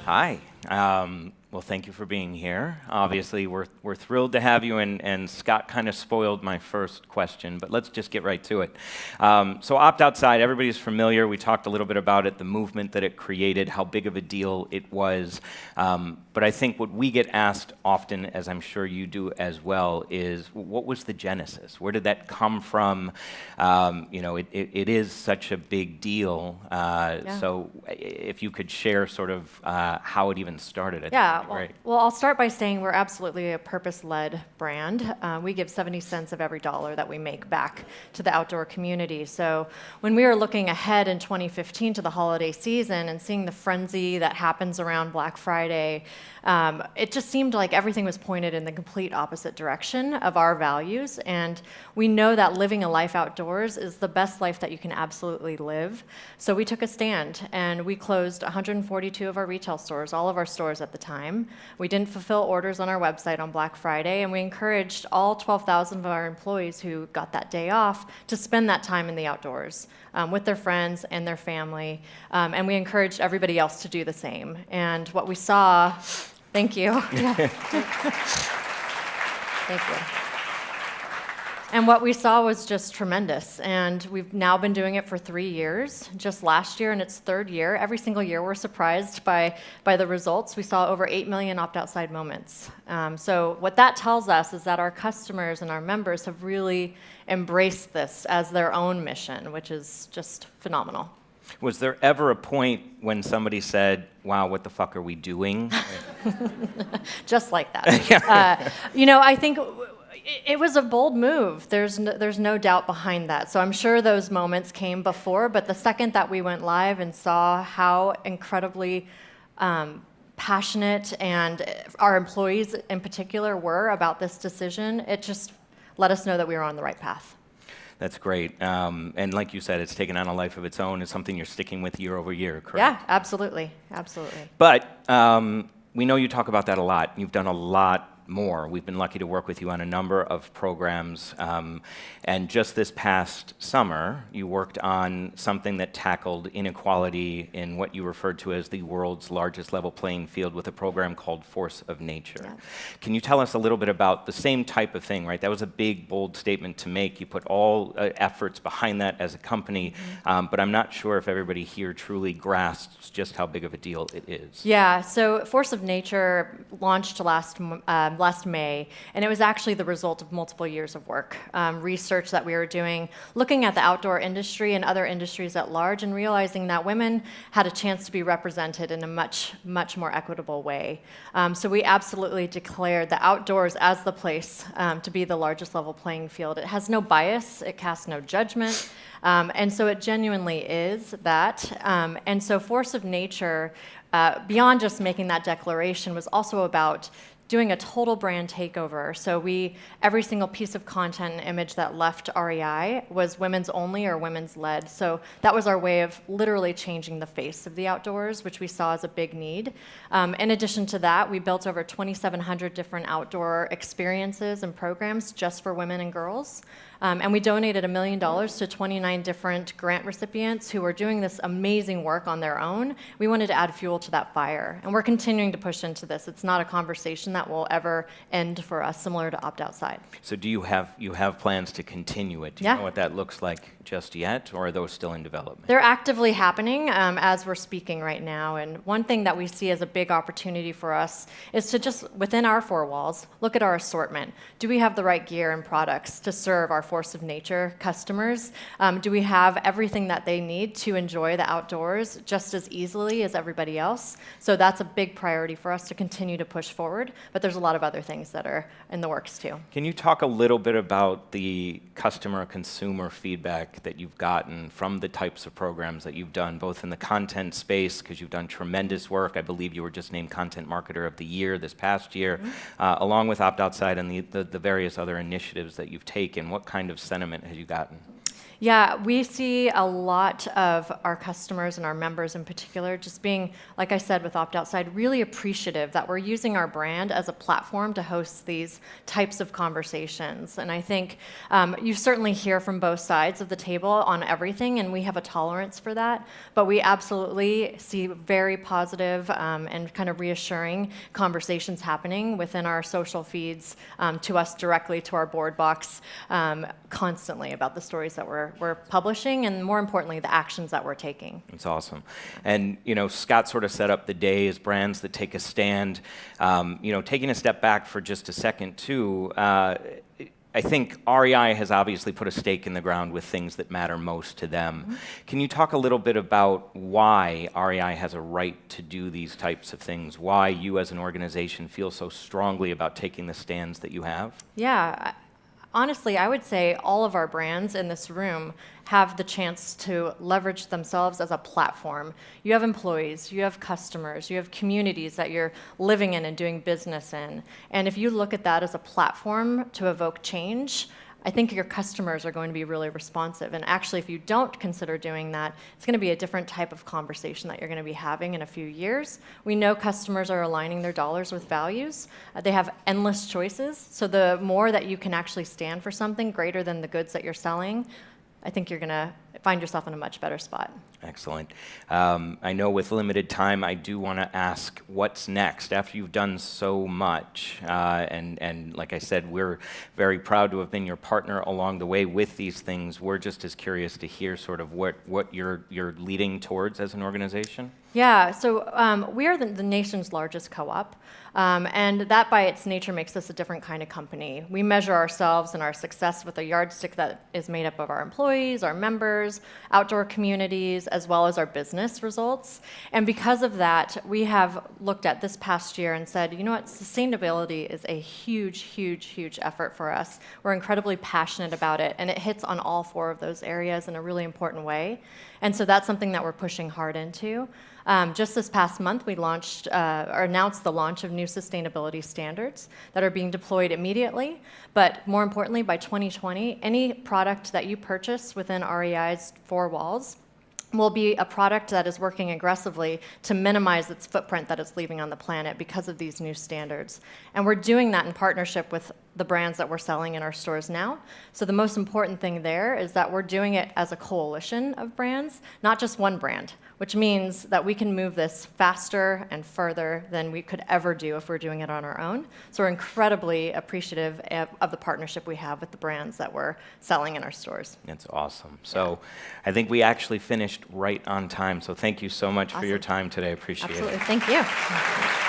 Hi. Hi. Well, thank you for being here. Obviously, we're thrilled to have you, and Scott kind of spoiled my first question, but let's just get right to it. So Opt Outside, everybody's familiar. We talked a little bit about it, the movement that it created, how big of a deal it was. But I think what we get asked often, as I'm sure you do as well, is what was the genesis? Where did that come from? It is such a big deal. So if you could share sort of how it even started, I think that'd be great. Well, I'll start by saying we're absolutely a purpose-led brand. We give 70 cents of every dollar that we make back to the outdoor community. So when we were looking ahead in 2015 to the holiday season and seeing the frenzy that happens around Black Friday, it just seemed like everything was pointed in the complete opposite direction of our values. And we know that living a life outdoors is the best life that you can absolutely live. So we took a stand and we closed 142 of our retail stores, all of our stores at the time. We didn't fulfill orders on our website on Black Friday, and we encouraged all 12,000 of our employees who got that day off to spend that time in the outdoors with their friends and their family. And we encouraged everybody else to do the same. And what we saw, thank you. Yeah. Thank you. And what we saw was just tremendous. And we've now been doing it for 3 years. Just last year in its third year, every single year we're surprised by the results. We saw over 8 million opt-outside moments. So what that tells us is that our customers and our members have really embraced this as their own mission, which is just phenomenal. Was there ever a point when somebody said, wow, what the fuck are we doing? Just like that. I think it was a bold move. There's no doubt behind that. So I'm sure those moments came before, but the second that we went live and saw how incredibly passionate and our employees in particular were about this decision, it just let us know that we were on the right path. That's great. And like you said, it's taken on a life of its own. It's something you're sticking with year over year, correct? Yeah, absolutely. Absolutely. But we know you talk about that a lot. You've done a lot more. We've been lucky to work with you on a number of programs. And just this past summer, you worked on something that tackled inequality in what you referred to as the world's largest level playing field with a program called Force of Nature. Yeah. Can you tell us a little bit about the same type of thing, right? That was a big, bold statement to make. You put all efforts behind that as a company, but I'm not sure if everybody here truly grasps just how big of a deal it is. Yeah, so Force of Nature launched last May, and it was actually the result of multiple years of work, research that we were doing, looking at the outdoor industry and other industries at large, and realizing that women had a chance to be represented in a much, much more equitable way. So we absolutely declared the outdoors as the place to be the largest level playing field. It has no bias, it casts no judgment, and so it genuinely is that. And so Force of Nature, beyond just making that declaration, was also about doing a total brand takeover. So every single piece of content and image that left REI was women's only or women's led. So that was our way of literally changing the face of the outdoors, which we saw as a big need. In addition to that, we built over 2,700 different outdoor experiences and programs just for women and girls. And we donated $1 million to 29 different grant recipients who were doing this amazing work on their own. We wanted to add fuel to that fire. And we're continuing to push into this. It's not a conversation that will ever end for us, similar to Opt Outside. So do you have plans to continue it? Do you know what that looks like just yet, or are those still in development? They're actively happening as we're speaking right now. And one thing that we see as a big opportunity for us is to just, within our four walls, look at our assortment. Do we have the right gear and products to serve our Force of Nature customers? Do we have everything that they need to enjoy the outdoors just as easily as everybody else? So that's a big priority for us to continue to push forward, but there's a lot of other things that are in the works too. Can you talk a little bit about the customer consumer feedback that you've gotten from the types of programs that you've done, both in the content space, because you've done tremendous work. I believe you were just named Content Marketer of the Year this past year, along with Opt Outside and the various other initiatives that you've taken. What kind of sentiment have you gotten? Yeah, we see a lot of our customers and our members in particular just being, like I said with Opt Outside, really appreciative that we're using our brand as a platform to host these types of conversations. And I think you certainly hear from both sides of the table on everything, and we have a tolerance for that. But we absolutely see very positive and kind of reassuring conversations happening within our social feeds to us directly, to our board box, constantly about the stories that we're publishing, and more importantly, the actions that we're taking. That's awesome. And, Scott sort of set up the day as brands that take a stand. Taking a step back for just a second, too, I think REI has obviously put a stake in the ground with things that matter most to them. Mm-hmm. Can you talk a little bit about why REI has a right to do these types of things? Why you as an organization feel so strongly about taking the stands that you have? Yeah. Honestly, I would say all of our brands in this room have the chance to leverage themselves as a platform. You have employees, you have customers, you have communities that you're living in and doing business in. And if you look at that as a platform to evoke change, I think your customers are going to be really responsive. And actually, if you don't consider doing that, it's going to be a different type of conversation that you're going to be having in a few years. We know customers are aligning their dollars with values. They have endless choices. So the more that you can actually stand for something greater than the goods that you're selling, I think you're going to find yourself in a much better spot. Excellent. I know with limited time, I do want to ask what's next after you've done so much. And like I said, we're very proud to have been your partner along the way with these things. We're just as curious to hear sort of what you're leading towards as an organization. Yeah, so we are the nation's largest co-op, and that by its nature makes us a different kind of company. We measure ourselves and our success with a yardstick that is made up of our employees, our members, outdoor communities, as well as our business results. And because of that, we have looked at this past year and said, you know what, sustainability is a huge, huge, huge effort for us. We're incredibly passionate about it, and it hits on all four of those areas in a really important way. And so that's something that we're pushing hard into. Just this past month, we launched or announced the launch of new sustainability standards that are being deployed immediately. But more importantly, by 2020, any product that you purchase within REI's four walls will be a product that is working aggressively to minimize its footprint that it's leaving on the planet because of these new standards. And we're doing that in partnership with the brands that we're selling in our stores now. So the most important thing there is that we're doing it as a coalition of brands, not just one brand, which means that we can move this faster and further than we could ever do if we're doing it on our own. So we're incredibly appreciative of the partnership we have with the brands that we're selling in our stores. That's awesome. So I think we actually finished right on time. So thank you so much for your time today. I appreciate it. Absolutely. Thank you.